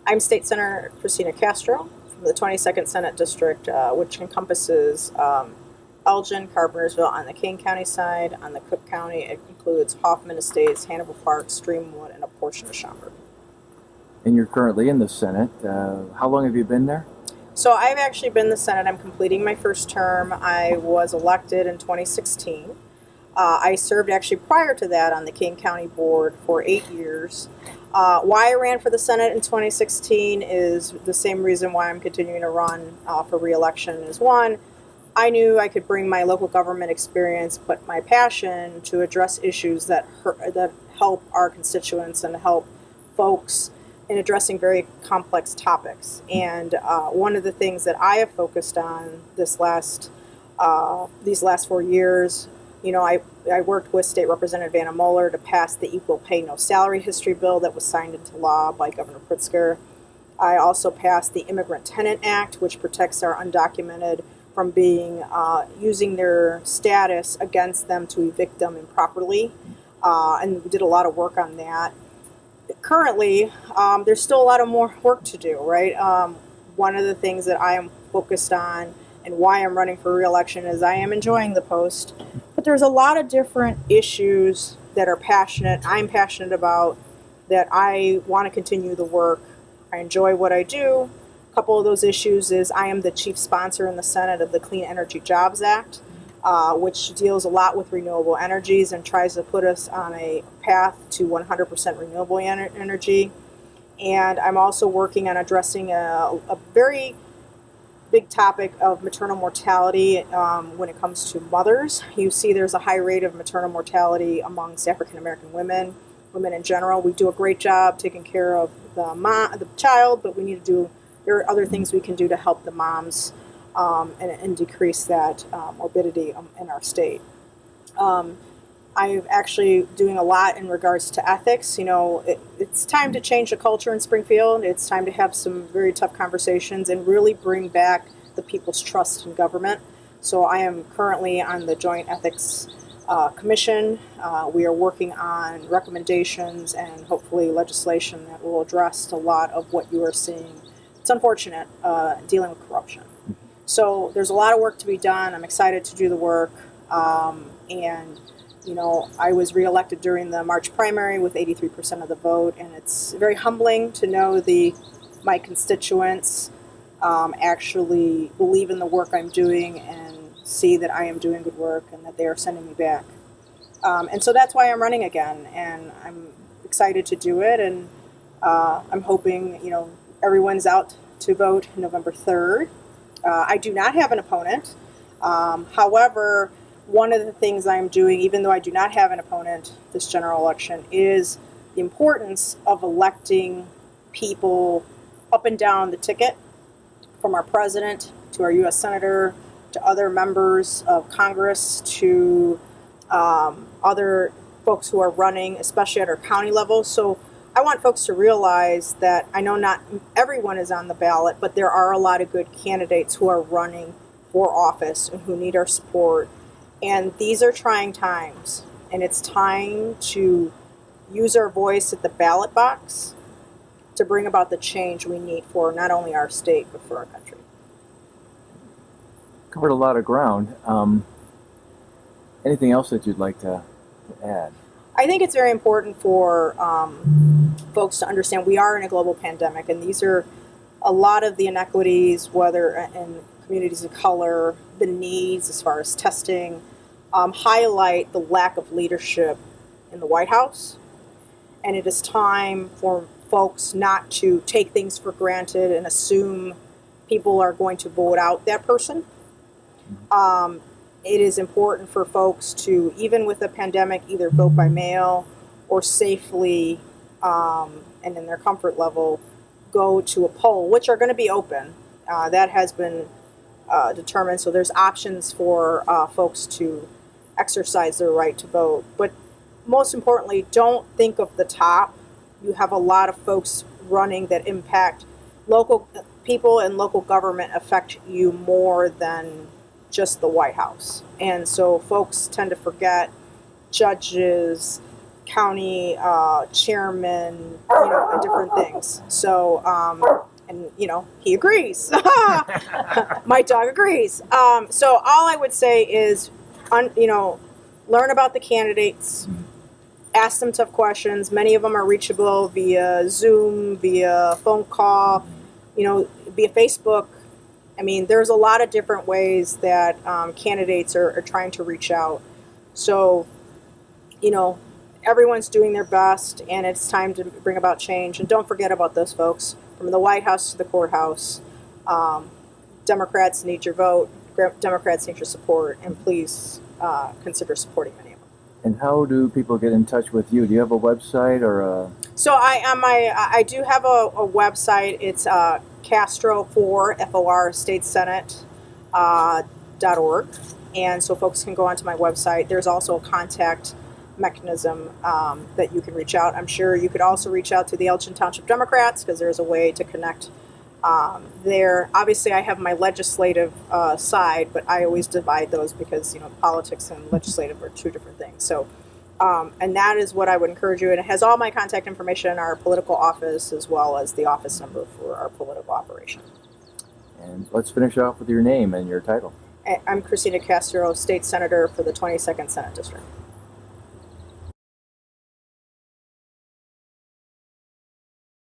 I'm State Senator Cristina Castro from the 22nd Senate District, which encompasses Elgin, Carpentersville on the Kane County side. On the Cook County, it includes Hoffman Estates, Hannibal Park, Streamwood, and a portion of Schaumburg. And you're currently in the Senate. How long have you been there? So I've actually been in the Senate. I'm completing my first term. I was elected in 2016. I served actually prior to that on the Kane County Board for 8 years. Why I ran for the Senate in 2016 is the same reason why I'm continuing to run for re-election. Is one, I knew I could bring my local government experience, but my passion to address issues that help our constituents and help folks in addressing very complex topics. And one of the things that I have focused on these last 4 years, I worked with State Representative Anna Moeller to pass the Equal Pay No Salary History Bill that was signed into law by Governor Pritzker. I also passed the Immigrant Tenant Act, which protects our undocumented from being using their status against them to evict them improperly. And we did a lot of work on that. Currently, there's still a lot of more work to do, right? One of the things that I am focused on and why I'm running for re-election is I am enjoying the post, but there's a lot of different issues that I'm passionate about, that I want to continue the work. I enjoy what I do. A couple of those issues is I am the chief sponsor in the Senate of the Clean Energy Jobs Act, which deals a lot with renewable energies and tries to put us on a path to 100% renewable energy. And I'm also working on addressing a very big topic of maternal mortality when it comes to mothers. You see there's a high rate of maternal mortality amongst African American women in general. We do a great job taking care of the child, but there are other things we can do to help the moms and decrease that morbidity in our state. I'm actually doing a lot in regards to ethics. It's time to change the culture in Springfield. It's time to have some very tough conversations and really bring back the people's trust in government. So I am currently on the Joint Ethics Commission. We are working on recommendations and hopefully legislation that will address a lot of what you are seeing. It's unfortunate, dealing with corruption. So there's a lot of work to be done. I'm excited to do the work. I was reelected during the March primary with 83% of the vote, and it's very humbling to know my constituents actually believe in the work I'm doing and see that I am doing good work and that they are sending me back. And so that's why I'm running again, and I'm excited to do it, and I'm hoping, everyone's out to vote November 3rd. I do not have an opponent. However, one of the things I'm doing, even though I do not have an opponent this general election, is the importance of electing people up and down the ticket, from our president to our U.S. Senator to other members of Congress to other folks who are running, especially at our county level. So I want folks to realize that I know not everyone is on the ballot, but there are a lot of good candidates who are running for office and who need our support. And these are trying times, and it's time to use our voice at the ballot box to bring about the change we need for not only our state, but for our country. Covered a lot of ground. Anything else that you'd like to add? I think it's very important for folks to understand we are in a global pandemic, and these are a lot of the inequities, whether in communities of color, the needs as far as testing, highlight the lack of leadership in the White House. And it is time for folks not to take things for granted and assume people are going to vote out that person. It is important for folks to, even with the pandemic, either vote by mail or safely and in their comfort level, go to a poll, which are going to be open. That has been determined. So there's options for folks to exercise their right to vote. But most importantly, don't think of the top. You have a lot of folks running that impact local people, and local government affect you more than just the White House. And so folks tend to forget judges, county chairman, and different things. So, and he agrees. My dog agrees. So all I would say is, learn about the candidates. Ask them tough questions. Many of them are reachable via Zoom, via phone call, via Facebook. I mean, there's a lot of different ways that candidates are trying to reach out. So, everyone's doing their best, and it's time to bring about change. And don't forget about those folks, from the White House to the courthouse. Democrats need your vote. Democrats need your support, and please consider supporting many of them. And how do people get in touch with you? Do you have a website or a... So I do have a website. It's Castro for State Senate .org, and so folks can go onto my website. There's also a contact mechanism that you can reach out. I'm sure you could also reach out to the Elgin Township Democrats, because there's a way to connect there. Obviously, I have my legislative side, but I always divide those because politics and legislative are two different things. So, and that is what I would encourage you. And it has all my contact information in our political office, as well as the office number for our political operation. And let's finish off with your name and your title. I'm Cristina Castro, State Senator for the 22nd Senate District.